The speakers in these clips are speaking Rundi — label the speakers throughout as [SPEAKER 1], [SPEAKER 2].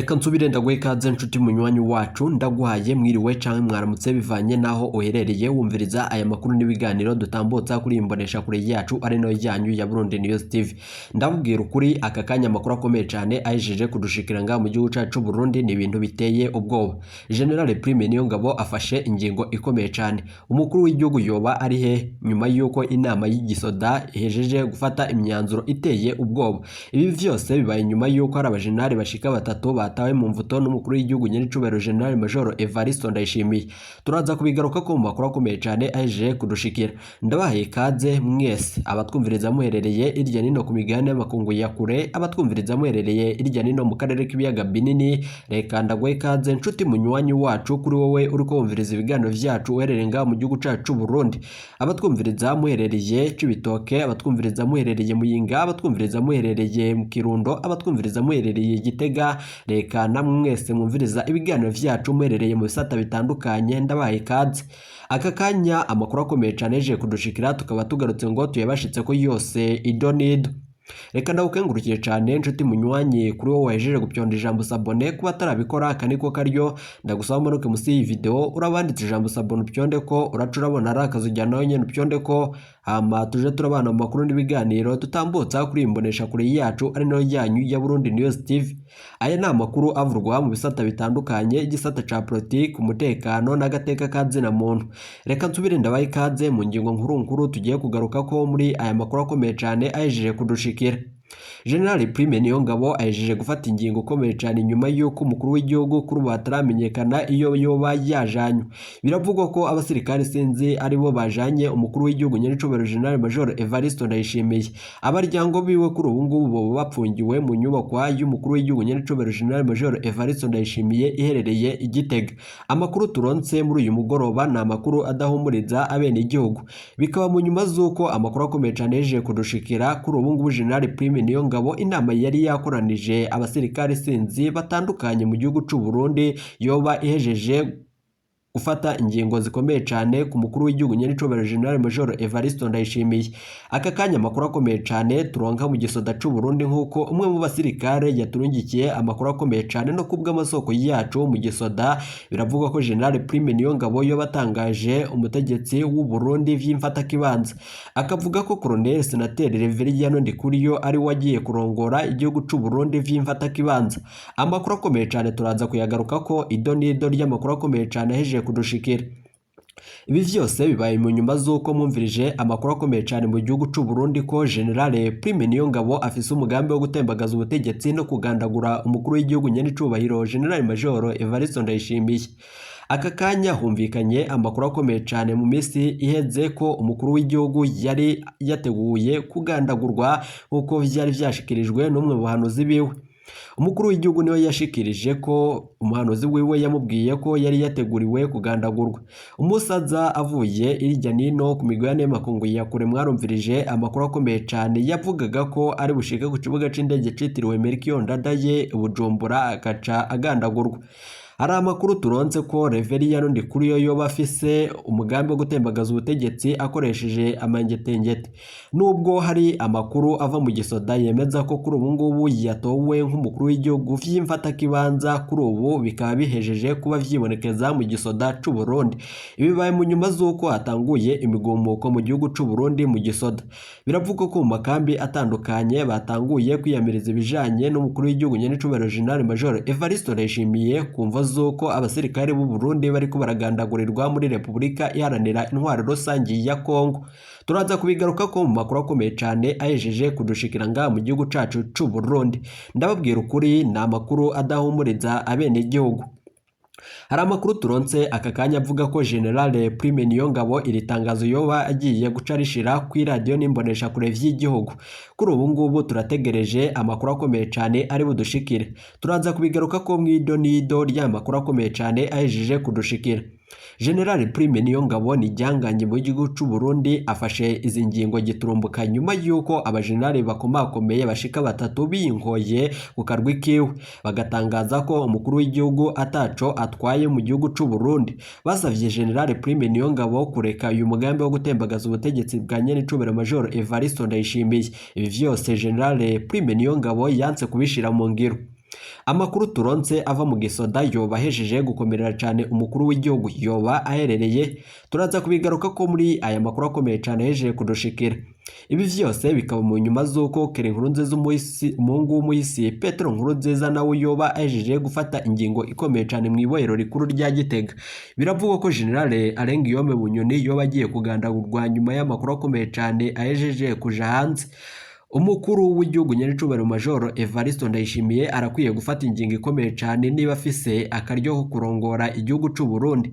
[SPEAKER 1] Reka nsubire ndaguhe ikaze nshuti munywanyi wacu, ndaguhaye mwiriwe canke mwaramutse bivanye naho uherereye wumviriza aya makuru n'ibiganiro dutambutsa kuri imbonesha kure yacu ari no yanyu ya Burundi News TV. Ndabubwira ukuri aka kanya makuru akomeye cyane ahejeje kudushikira nga mu gihugu cacu Burundi ni ibintu biteye ubwoba. General Prime Niyongabo afashe ingingo ikomeye cyane. Umukuru w'igihugu yoba ari he nyuma yuko inama y'igisoda ihejeje gufata imyanzuro iteye ubwoba. Ibi vyose bibaye nyuma yuko ari abajenali bashika batatu batawe mu mvuto n'umukuru w'igihugu nyiricubero General Major Evariste Ndayishimiye. Turaza kubigaruka ko mu makuru akomeye cyane ahejeje kudushikira. Ndabahaye ikaze mwese abatwumviriza muherereye irya nino ku migabane y'amakungu ya kure, abatwumviriza muherereye irya nino mu karere k'ibiyaga binini. Reka ndaguhe ikaze nshuti munywanyi wacu kuri wowe uri kumviriza ibiganiro vyacu uherereye nga mu gihugu cacu Burundi, abatwumviriza muherereye Cibitoke, abatwumviriza muherereye Muyinga, abatwumviriza muherereye mu Kirundo, abatwumviriza muherereye Gitega. Reka namwe mwese mwumviriza ibiganiro vyacu muherereye mu bisata bitandukanye ndabahaye ikaze. Aka kanya amakuru akomeye cyane aje kudushikira, tukaba tugarutse ngo tuyabashitse ko yose idonido. Reka ndagukengurukire cyane nshuti munywanyi kuri wowe wahejeje gupyonda ijambo sabone, kuba tarabikora kaniko karyo ndagusaba muruke musi iyi video urabanditse ijambo sabone upyonde ko uracurabona ari akazujyana nawe nyene upyonde ko, hama tuje turabana mu makuru n'ibiganiro tutambutsa kuri imbonesha kure yacu ari no yanyu ya Burundi News TV. Aya ni amakuru avurwa mu bisata bitandukanye, igisata ca politiki, umutekano n'agateka kazina muntu. Reka nsubire ndabaye ikaze mu ngingo nkuru tugiye kugaruka ko muri aya makuru akomeye cyane ahejeje kudushikira. General Prime Niyongabo ahejeje gufata ingingo ikomeye cyane nyuma yuko umukuru w'igihugu kuri ubu hataramenyekana iyo yoba yajanywe. Biravugwa ko abasirikare sinzi aribo bajanye umukuru w'igihugu nyiricubero General Major Evariste Ndayishimiye. Abaryango biwe kuri ubu ngubu bo bapfungiwe mu nyubakwa y'umukuru w'igihugu nyiricubero General Major Evariste Ndayishimiye iherereye Igitega. Amakuru turonse muri uyu mugoroba na amakuru adahumuriza abene igihugu, bikaba mu nyuma z'uko amakuru akomeye cyane ahejeje kudushikira kuri ubu ngubu General Prime Niyongabo inama yari yakoranije abasirikare sinzi batandukanye mu gihugu c'u Burundi yoba ihejeje gufata ingingo zikomeye cyane ku mukuru w'igihugu nyiricubero General Major Evariste Ndayishimiye. Aka kanya amakuru akomeye cyane turonka mu gisoda c'u Burundi nkuko umwe mu basirikare yaturungikiye amakuru akomeye cyane no kubwa amasoko yacu mu gisoda. Biravuga ko General Prime Niyongabo yo batangaje umutegetsi w'u Burundi vy'imfata kibanza, akavuga ko Colonel Senateur Reveriyano Ndikuriyo ari wagiye kurongora igihugu c'u Burundi vy'imfata kibanza. Amakuru akomeye cyane turaza kuyagaruka ko idonido ry'amakuru akomeye cyane ahejeje kudushikira. Ibi vyose bibaye mu nyuma z'uko mwumvirije amakuru akomeye cyane mu gihugu c'u Burundi ko General Prime Niyongabo afise umugambi wo gutembagaza ubutegetsi no kugandagura umukuru w'igihugu nyenicubahiro General Major Evariste Ndayishimiye. Aka kanya humvikanye amakuru akomeye cyane mu minsi iheze ko umukuru w'igihugu yari yateguye kugandagurwa uko vyari vyashikirijwe n'umwe mu bahanuzi biwe. Umukuru w'igihugu niwe yashikirije ko umuhanuzi wiwe yamubwiye ko yari yateguriwe kugandagurwa. Umusaza avuye irya nino ku migabane y'amakungu ya kure mwarumvirije amakuru akomeye cyane yavugaga ko ari bushike ku kibuga c'indege citiriwe Melchior Ndadaye Bujumbura agaca agandagurwa. Hari amakuru turonse ko Reveriyano Ndikuriyo yoba afise umugambi wo gutembagaza ubutegetsi akoresheje amangetengete. Nubwo hari amakuru ava mu gisoda yemeza ko kuri ubu ngubu yatowe nk'umukuru w'igihugu vy'imfata kibanza, kuri ubu bikaba bihejeje kuba vyibonekeza mu gisoda c'u Burundi. Ibi bibaye mu nyuma z'uko hatanguye imigumuko mu gihugu c'u Burundi mu gisoda. Biravugwa ko mu makambi atandukanye batanguye kwiyamiriza ibijanye n'umukuru w'igihugu nyenicubero General Major Evariste Ndayishimiye kumva z'uko abasirikare b'u Burundi bariko baragandagurirwa muri Repubulika iharanira intwaro rusangi ya Kongo. Turaza kubigaruka ko mu makuru akomeye cyane ahejeje kudushikira nga mu gihugu cacu c'u Burundi. Ndababwira ukuri na amakuru adahumuriza abene igihugu. Hari amakuru turonse aka kanya avuga ko General Prime Niyongabo iri tangazo yoba agiye guca rishira ku radio n'imbonesha kure vy'igihugu. Kuri ubu ngubu turategereje amakuru akomeye cyane ari budushikire. Turaza kubigaruka ko mw'idonido ry'amakuru akomeye cyane ahejeje kudushikira. General Prime Niyongabo ni jyanganye mu gihugu c'u Burundi afashe izi ngingo giturumbuka nyuma yuko abajenerali bakomakomeye bashika batatu binkoye ku karwi kiwe, bagatangaza ko umukuru w'igihugu ataco atwaye mu gihugu c'u Burundi. Basavye General Prime Niyongabo kureka uyu mugambi wo gutembagaza ubutegetsi bwa nyenicubero Major Evariste Ndayishimiye. Ibi vyose General Prime Niyongabo yanse kubishira mu ngiro. Amakuru turonse ava mu gisoda yoba ahejeje gukomerera cyane umukuru w'igihugu yoba aherereye, turaza kubigaruka ko muri aya makuru akomeye cyane ahejeje kudushikira. Ibi vyose bikaba mu nyuma z'uko Kere Nkurunziza umuhungu w'umuhisi Petero Nkurunziza nawe yoba ahejeje gufata ingingo ikomeye cyane mu ibohero rikuru rya Gitega. Biravugwa ko General Alengiyome Bunyoni yoba agiye kugandagurwa nyuma y'amakuru akomeye cyane ahejeje kuja hanze. Umukuru w'igihugu Nyenicubahiro Major Evariste Ndayishimiye arakwiye gufata ingingo ikomeye cyane niba afise akaryo ko kurongora igihugu cy'u Burundi.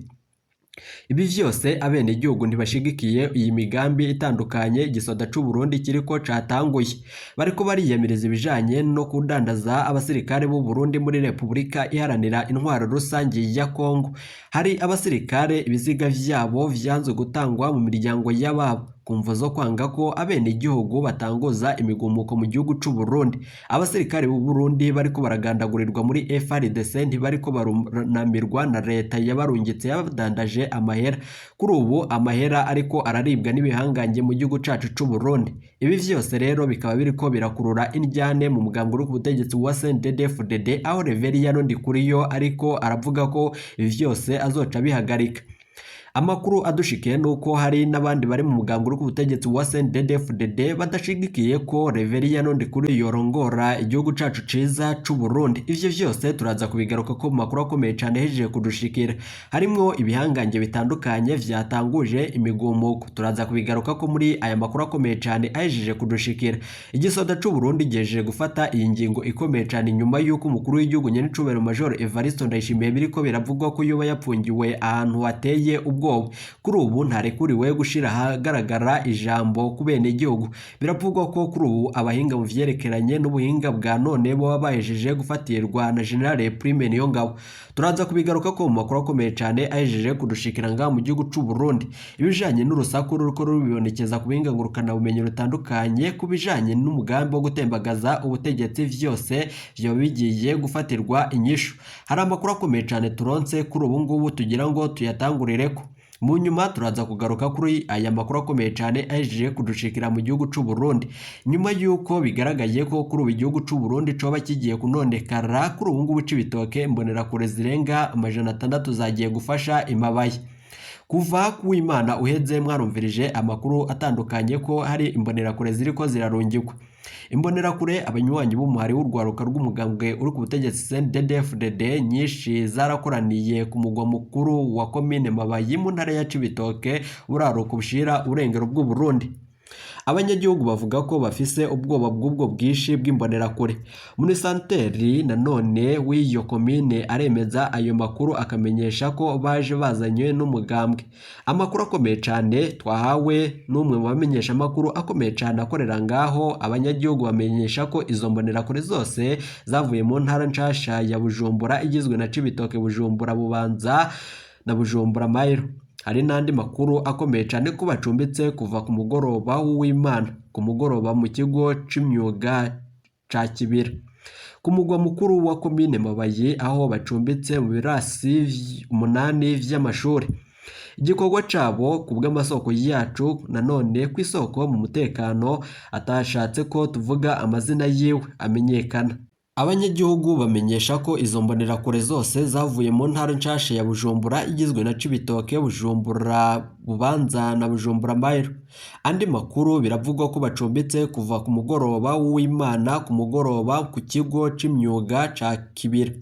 [SPEAKER 1] Ibi vyose abene igihugu ntibashigikiye iyi migambi itandukanye igisoda cy'u Burundi kiriko catanguye. Bariko bariyemiriza ibijanye no kudandaza abasirikare b'u Burundi muri Repubulika Iharanira Intwaro Rusange ya Kongo. Hari abasirikare ibiziga vyabo vyanzwe gutangwa mu miryango y'ababo kumva zo kwanga ko abene igihugu batanguza imigumuko mu gihugu cy'u Burundi. Abasirikare b'u Burundi bariko baragandagurirwa muri FARDC ntibariko barunamirwa na leta yabarungitse yabadandaje amahera. Kuri ubu amahera ariko araribwa n'ibihanganye mu gihugu cacu cy'u Burundi. Ibi vyose rero bikaba biriko birakurura indyane mu mugambi uri ku butegetsi wa CNDD-FDD, aho Reveriyano Ndikuriyo ariko aravuga ko ibi vyose azoca bihagarika. Amakuru adushikiye nuko hari n'abandi bari mu mugambi uri ku butegetsi wa CNDD-FDD badashigikiye ko Reveriyano Ndikuriyo yorongora igihugu cacu ciza cy'u Burundi. Ivyo vyose turaza kubigaruka ko mu makuru akomeye cyane hejeje kudushikira. Harimwo ibihangange bitandukanye vyatanguje imigumuko. Turaza kubigaruka ko muri aya makuru akomeye cyane ahejeje kudushikira. Igisoda cy'u Burundi gejeje gufata iyi ngingo ikomeye cyane nyuma y'uko umukuru w'igihugu Nyenicubahiro Major Evariste Ndayishimiye biriko biravugwa ko yoba yapfungiwe ahantu hateye ubwo. Kuri ubu ntarekuriwe gushira ahagaragara ijambo ku bene igihugu. Biravugwa ko kuri ubu abahinga mu vyerekeranye n'ubuhinga bwa none bo bahejeje gufatirwa na General Prime Niyongabo. Turaza kubigaruka ko mu makuru akomeye cyane ahejeje kudushikira ngaha mu gihugu cy'u Burundi. Ibijanye n'urusaku ruriko rubibonekeza ku bihinga ngurukana bumenyi rutandukanye ku bijanye n'umugambi wo gutembagaza ubutegetsi vyose vyo bigiye gufatirwa inyishu. Hari amakuru akomeye cyane turonse kuri ubu ngubu tugira ngo tuyatangurireko. Mu nyuma turaza kugaruka kuri aya makuru akomeye cyane ahejeje kudushikira mu gihugu cy'u Burundi. Nyuma y'uko bigaragaye ko kuri ubu igihugu cy'u Burundi coba kigiye kunonekara, kuri ubu ngubu Cibitoke Imbonerakure zirenga 600 zagiye gufasha imabaye. Kuva kuw'Imana uheze mwarumvirije amakuru atandukanye ko hari imbonerakure ziriko zirarungikwa. Imbonerakure abanywanyi b'umuhari w'urwaruka rw'umugambwe uri ku butegetsi CNDD-FDD nyinshi zarakoraniye ku mugwa mukuru wa komine Mabayi mu ntara ya Cibitoke buraruka bushira urengero bw'u Burundi. Abanyagihugu bavuga ko bafise ubwoba bw'ubwo bwishi bw'imbonerakure. Munisanteri nanone w'iyo komine aremeza ayo makuru akamenyesha ko baje bazanywe n'umugambwe. Amakuru akomeye cyane twahawe n'umwe mu bamenyesha amakuru akomeye cyane akorera ngaho, abanyagihugu bamenyesha ko izo mbonerakure zose zavuye mu ntara nshasha ya Bujumbura igizwe na Cibitoke, Bujumbura, Bubanza na Bujumbura Mayiro. Hari n'andi makuru akomeye cyane ko bacumbitse kuva ku mugoroba w'Imana ku mugoroba mu kigo c'imyuga ca Kibira ku mugwa mukuru wa komine Mabayi, aho bacumbitse mu birasi 8 vy'amashuri. Igikorwa cabo kubw'amasoko yacu nanone kwisoko mu mutekano atashatse ko tuvuga amazina yiwe amenyekana. Abanyagihugu bamenyesha ko izo mbonerakure zose zavuye mu ntara nshasha ya Bujumbura igizwe na Cibitoke, Bujumbura, Bubanza na Bujumbura Mayiro. Andi makuru biravugwa ko bacumbitse kuva ku mugoroba w'Imana ku mugoroba ku kigo c'imyuga ca Kibira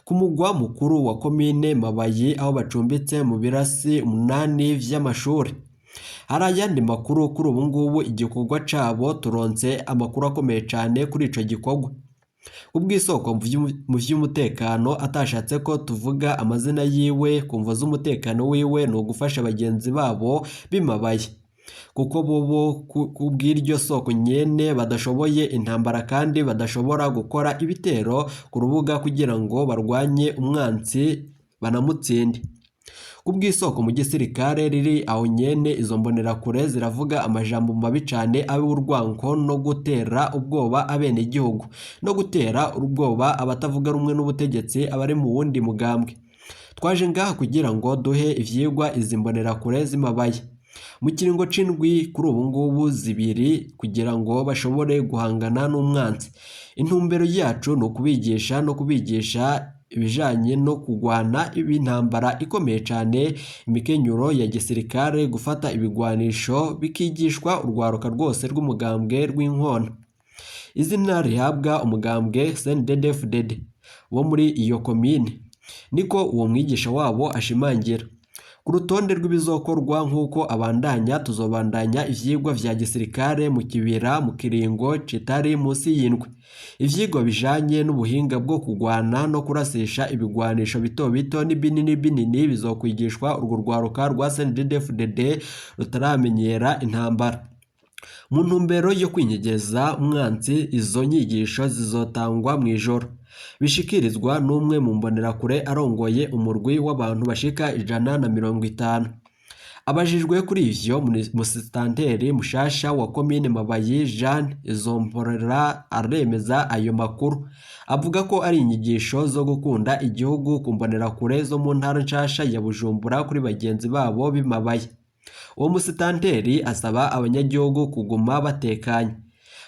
[SPEAKER 1] ku mugwa mukuru wa komine Mabayi, aho bacumbitse mu birasi 8 vy'amashuri. Hari ayandi makuru kuri ubu ngubu igikorwa cabo turonse amakuru akomeye cyane kuri ico gikorwa. Ubwisoko mu vy'umutekano atashatse ko tuvuga amazina yiwe kumva z'umutekano wiwe no gufasha bagenzi babo bimabaye, kuko bobo kubw'iryo soko nyene badashoboye intambara kandi badashobora gukora ibitero ku rubuga kugira ngo barwanye umwansi banamutsinde. Kubw'isoko mu gisirikare riri aho nyene izo mbonerakure ziravuga amajambo mabi cyane abe urwanko no gutera ubwoba abene igihugu no gutera ubwoba abatavuga rumwe n'ubutegetsi abari mu wundi mugambwe. Twaje ngaha kugira ngo duhe ivyigwa izi mbonerakure zimabaye. mu kiringo c'indwi kuri ubu ngubu zibiri kugira ngo bashobore guhangana n'umwanzi. Intumbero yacu ni ukubigisha ibijanye no kugwana ibintambara ikomeye cane, imikenyuro ya gisirikare, gufata ibigwanisho, bikigishwa urwaruka rwose rw'umugambwe rw'inkona. Izina rihabwa umugambwe CNDD-FDD wo muri iyo komine, niko uwo mwigisha wabo ashimangira. Ku rutonde rw'ibizokorwa nk'uko abandanya, tuzobandanya ivyigwa vya gisirikare mu kibira mu kiringo kitari musi y'indwi. Ivyigwa bijanye n'ubuhinga bwo kugwana no kurasisha ibigwanisho bito bito n'ibinini binini bizokwigishwa urwo rwaruka rwa CNDD-FDD rutaramenyera intambara. Mu ntumbero yo kwinyegeza umwanzi, izo nyigisho zizotangwa mw'ijoro, bishikirizwa n'umwe mu mbonerakure arongoye umurwi w'abantu bashika 150. Abajijwe kuri ivyo, musitanteri mushasha wa komine Mabayi Jean Izomporera aremeza ayo makuru, avuga ko ari inyigisho zo gukunda igihugu ku mbonerakure zo mu ntara nshasha ya Bujumbura kuri bagenzi babo b'Imabayi. Uwo musitanteri asaba abanyagihugu kuguma batekanye.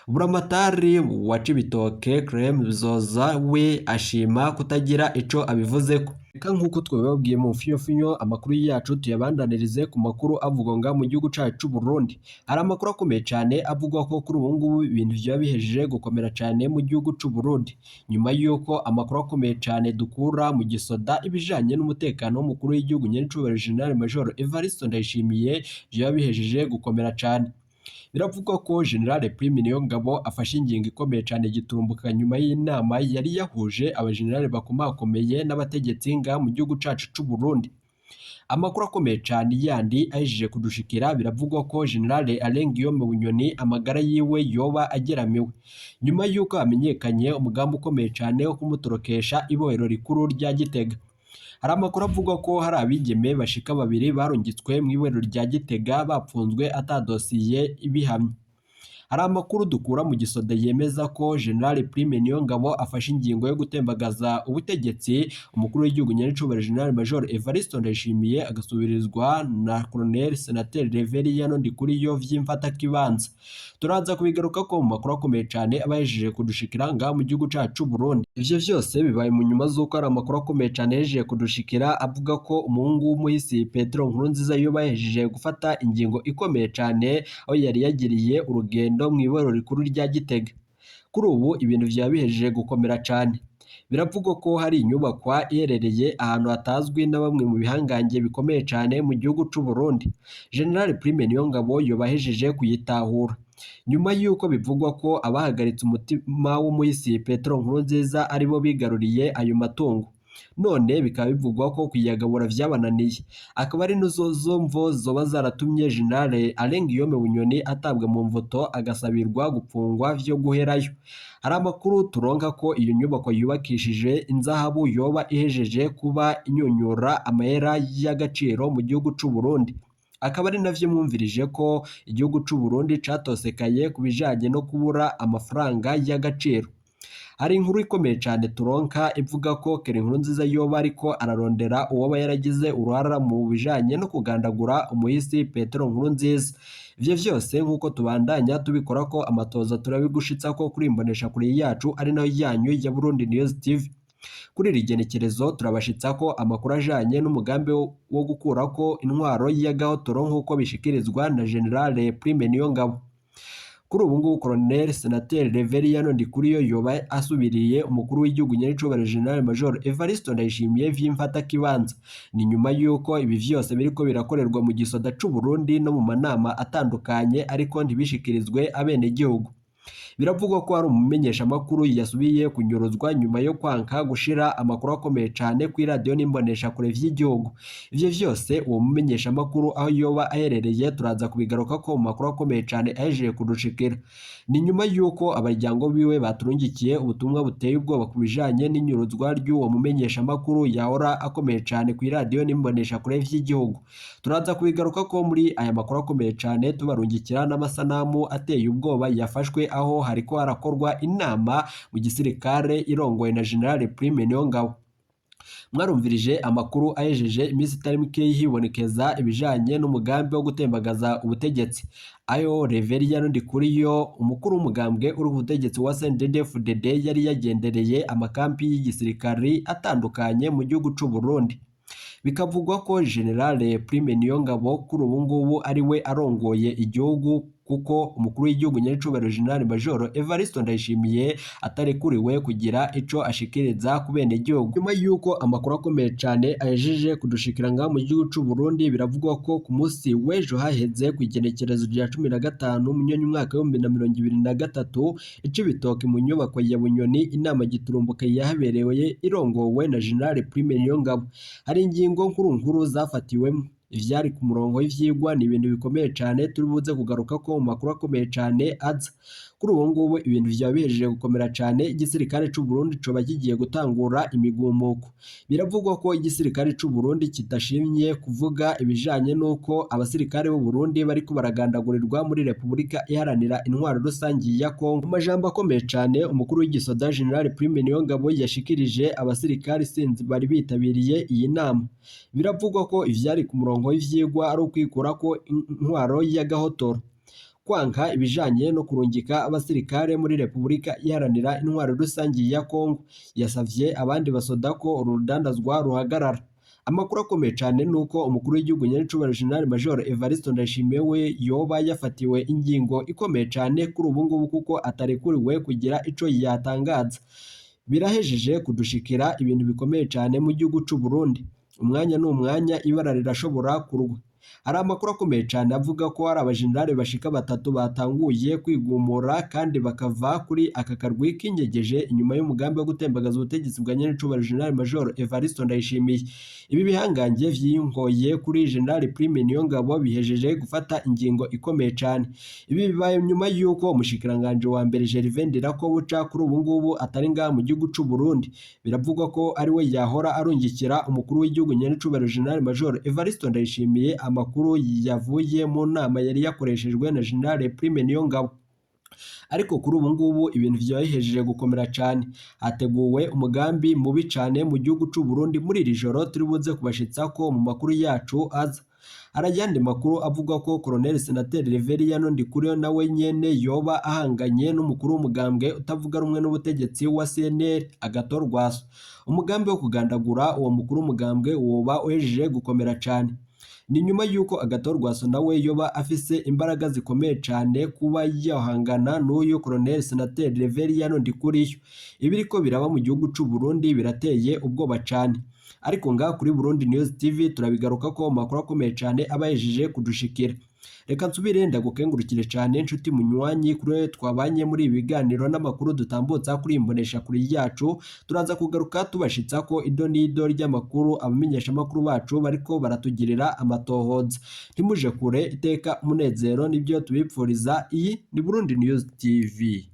[SPEAKER 1] Buramatari wa Cibitoke Clem Bizoza we ashima kutagira ico abivuzeko. Reka nk'uko twabibabwiye mu mfinyo amakuru yacu tuyabandanirize ku makuru avugwa nga mu gihugu cacu c'u Burundi. Hari amakuru akomeye cane avugwa ko kuri ubu ngubu ibintu vyoba bihejeje gukomera cane mu gihugu c'u Burundi, nyuma yuko amakuru akomeye cane dukura mu gisoda ibijanye n'umutekano w'umukuru w'igihugu Nyenicubahiro General Major Evariste Ndayishimiye vyoba bihejeje gukomera cane. Biravugwa ko General Prime Niyongabo afashe ingingo ikomeye cane giturumbuka nyuma y'inama yari yahuje abagenerali bakomakomeye n'abategetsi nga mu gihugu cacu c'u Burundi. Amakuru akomeye cane yandi ahejeje kudushikira, biravugwa ko General Alain Guillaume Bunyoni amagara yiwe yoba ageramiwe nyuma yuko amenyekanye umugambi ukomeye cane wo kumutorokesha ibohero rikuru rya Gitega. Hari amakuru avuga ko hari abigeme bashika 2 barungitswe mu ibohero rya Gitega bapfunzwe atadosiye ibihamye. Hari amakuru dukura mu gisoda yemeza ko General Prime Niyongabo afashe ingingo yo gutembagaza ubutegetsi umukuru w'igihugu Nyenicubahiro General Major Evariste Ndayishimiye agasubirizwa na Colonel Senateri Reveriyano Ndikuriyo vy'imfata kibanza. Turaza kubigaruka ko mu makuru akomeye cane abahejeje kudushikira nga mu gihugu cacu c'u Burundi. Ivyo vyose bibaye mu nyuma z'uko hari amakuru akomeye cane ahejeje kudushikira avuga ko umuhungu w'umuhisi Petero Nkurunziza yoba yahejeje gufata ingingo ikomeye cane aho yari yagiriye urugendo mu ibohero rikuru rya Gitega. Kuri ubu ibintu vya bihejeje gukomera cane. Biravugwa ko hari inyubakwa iherereye ahantu hatazwi na bamwe mu bihangange bikomeye cane mu gihugu c'u Burundi. General Prime Niyongabo yobahejeje kuyitahura nyuma yuko bivugwa ko abahagaritse umutima w'umuhisi Petero Nkurunziza aribo bigaruriye ayo matungo. None bikaba bivugwa ko kuyagabura vyabananiye, akaba ari nuzo mvo zoba zaratumye General Alain Guillaume Bunyoni atabwa mu mvuto agasabirwa gupfungwa vyo guherayo. Hari amakuru turonka ko iyo nyubako yubakishije inzahabu yoba ihejeje kuba inyunyura amahera y'agaciro mu gihugu c'u Burundi. Akaba ari navyo mwumvirije ko igihugu c'u Burundi catosekaye kubijanye no kubura amafaranga y'agaciro. Hari inkuru ikomeye cane turonka ivuga ko Keri Nkurunziza yoba ariko ararondera uwoba yaragize uruhara mu bijanye no kugandagura umuhisi Petero Nkurunziza. Ivyo vyose nk'uko tubandanya tubikora ko amatoza turabigushitsa ko kuri imbonesha kure yacu ari nayo yanyu ya Burundi News TV. Kuri iri genekerezo turabashitsa ko amakuru ajanye n'umugambi wo gukurako intwaro y'agahotoro nk'uko bishikirizwa na General Prime Niyongabo. Kuri ubu ngubu Colonel Senateri Reveriyano Ndikuriyo yoba asubiriye umukuru w'igihugu Nyenicubahiro General Major Evariste Ndayishimiye vy'imfata kibanza. Ni nyuma yuko ibi vyose biriko birakorerwa mu gisoda c'u Burundi no mu manama atandukanye ariko ntibishikirizwe abene gihugu. Biravugwa ko hari umumenyesha makuru yasubiye kunyuruzwa nyuma yo kwanka gushira amakuru akomeye cane ku radio n'imbonesha kure vy'igihugu. Ivyo vyose uwo mumenyesha makuru aho yoba aherereye turaza kubigaruka ko mu makuru akomeye cane ahejeje kudushikira. Ni nyuma yuko abaryango biwe baturungikiye ubutumwa buteye ubwoba kubijanye n'inyuruzwa ry'uwo mumenyesha makuru yahora akomeye cane ku radio n'imbonesha kure vy'igihugu. Turaza kubigaruka ko muri aya makuru akomeye cane tubarungikira n'amasanamu ateye ubwoba yafashwe aho hariko harakorwa inama mu gisirikare irongoye na General Prime Niyongabo. Mwarumvirije amakuru ahejeje iminsi itari mike hibonekeza ibijanye n'umugambi wo gutembagaza ubutegetsi. Ayo Reverien Ndikuriyo, umukuru w'umugambwe uri ku butegetsi wa CNDD-FDD, yari yagendereye amakampi y'igisirikari atandukanye mu gihugu c'u Burundi. Bikavugwa ko General Prime Niyongabo kuri ubu ngubu ari we arongoye igihugu, kuko umukuru w'igihugu nyaricubahiro General Major Evariste Ndayishimiye atarekuriwe kugira ico ashikiriza ku bene igihugu. Nyuma yuko amakuru akomeye cane ahejeje kudushikira ngaha mu gihugu c'u Burundi, biravugwa ko ku munsi w'ejo haheze kw'igenekerezo rya 15 Munyonyi umwaka wa 2023 Cibitoke mu nyubako ya Bunyoni, inama giturumbuka yahabereye irongowe na General Prime Niyongabo. Hari ingingo nkuru zafatiwemo. Ivyari ku murongo w'ivyigwa ni ibintu bikomeye cane turi buze kugaruka ko mu makuru akomeye cane aza. Kuri ubu ngubu ibintu vyaba bihejeje gukomera cane, igisirikare c'u Burundi coba kigiye gutangura imigumuko. Biravugwa ko igisirikare c'u Burundi kitashimye kuvuga ibijanye n'uko abasirikare b'u Burundi bariko baragandagurirwa muri Repubulika Iharanira Intwaro Rusangi ya Kongo. Mu majambo akomeye cane, umukuru w'igisoda General Prime Niyongabo yashikirije abasirikare sinzi bari bitabiriye iyi nama. Biravugwa ko ivyari ku murongo w'ivyigwa ari ukwikurako intwaro y'agahotoro, kwanka ibijanye no kurungika abasirikare muri Repubulika Iharanira Intwaro Rusangi ya Kongo. Yasavye abandi basoda ko uru rudandazwa ruhagarara. Amakuru akomeye cane nuko umukuru w'igihugu nyaricubahiro General Major Evariste Ndayishimiye we yoba yafatiwe ingingo ikomeye cane kuri ubu ngubu, kuko atarekuriwe kugira ico yatangaza. Birahejeje kudushikira ibintu bikomeye cane mu gihugu c'u Burundi. Umwanya n'umwanya ibara rirashobora kurwa. Hari amakuru akomeye cane avuga ko hari abajenerali bashika 3 batanguye kwigumura kandi bakava kuri aka karwi kinyegeje inyuma y'umugambi wo gutembagaza ubutegetsi bwa nyaricubahiro General Major Evariste Ndayishimiye. Ibi bihangange vyinkoye kuri General Prime Niyongabo bihejeje gufata ingingo ikomeye cane. Ibi bibaye nyuma yuko umushikiranganje wa mbere Gervais Ndirakobuca kuri ubu ngubu atari ngaha mu gihugu c'u Burundi. Biravugwa ko ari we yahora arungikira umukuru w'igihugu nyaricubahiro General Major Evariste Ndayishimiye amakuru yavuye mu nama yari yakoreshejwe na General Prime Niyongabo. Ariko kuri ubu ngubu ibintu vyahejeje gukomera cane. Hateguwe umugambi mubi cane mu gihugu c'u Burundi muri iri joro turi buze kubashitsako mu makuru yacu aza. Arajyandi makuru avuga ko Colonel Senateri Reverien Ndikuriyo nawe nyene yoba ahanganye n'umukuru w'umugambwe utavuga rumwe n'ubutegetsi wa CNL Agathon Rwasa. Umugambi wo kugandagura uwo mukuru w'umugambwe woba uhejeje gukomera cane. Ni nyuma yuko Agathon Rwasa nawe yoba afise imbaraga zikomeye cane kuba yahangana n'uyu Colonel Senateri Reverien Ndikuriyo. Ibiriko biraba mu gihugu c'u Burundi birateye ubwoba cane. Ariko ngaha kuri Burundi News TV turabigaruka ko makuru akomeye cane abahejeje kudushikira. Reka nsubire ndagukengurukire cane nshuti munywanyi kuri twabanye muri ibi biganiro n'amakuru dutambutsa kuri imbonesha kuri yacu. Turaza kugaruka tubashitsa ko ido n'ido ry'amakuru abamenyesha makuru bacu bariko baratugirira amatohoza. Ntimuje kure, iteka umunezero nibyo tubipfuriza. Iyi ni Burundi News TV.